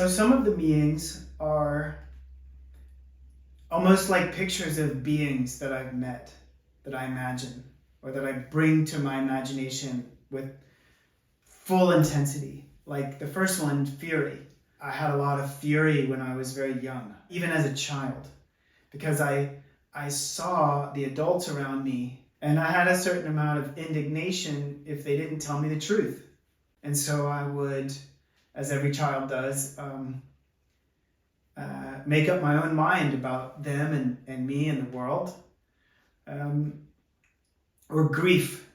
So some of the meetings are almost like pictures of beings that I've met, that I imagine, or that I bring to my imagination with full intensity. Like the first one, fury. I had a lot of fury when I was very young, even as a child, because I saw the adults around me and I had a certain amount of indignation if they didn't tell me the truth. And so I would, as every child does, make up my own mind about them and me and the world. Or grief.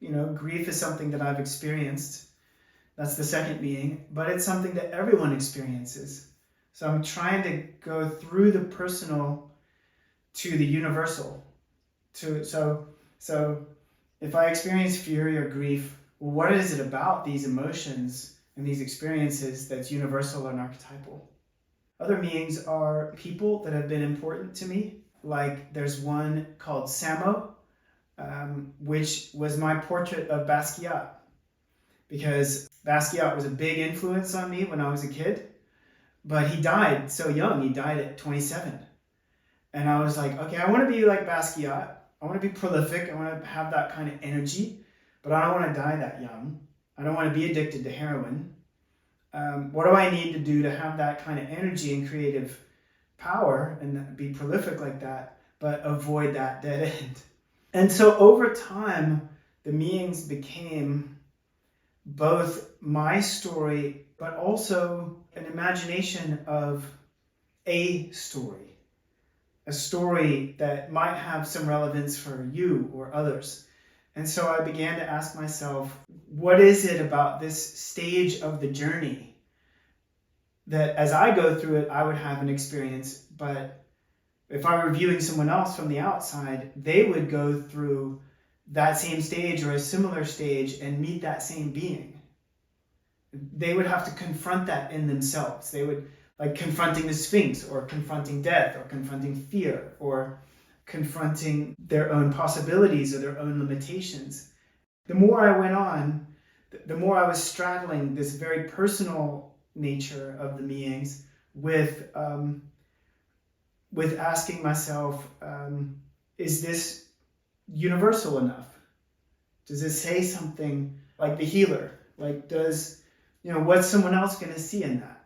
Grief is something that I've experienced. That's the second being, but it's something that everyone experiences. So I'm trying to go through the personal to the universal. So if I experience fury or grief, well, what is it about these emotions and these experiences that's universal and archetypal? Other meanings are people that have been important to me. Like there's one called Samo, which was my portrait of Basquiat, because Basquiat was a big influence on me when I was a kid, but he died so young. He died at 27. And I was like, okay, I want to be like Basquiat. I want to be prolific. I want to have that kind of energy, but I don't want to die that young. I don't want to be addicted to heroin. What do I need to do to have that kind of energy and creative power and be prolific like that, but avoid that dead end? And so over time, the meanings became both my story, but also an imagination of a story that might have some relevance for you or others. And so I began to ask myself, what is it about this stage of the journey that as I go through it, I would have an experience, but if I were viewing someone else from the outside, they would go through that same stage or a similar stage and meet that same being. They would have to confront that in themselves. They would, like confronting the Sphinx, or confronting death, or confronting fear, or confronting their own possibilities or their own limitations. The more I went on, the more I was straddling this very personal nature of the meanings with asking myself, is this universal enough? Does it say something like the healer? Like what's someone else going to see in that?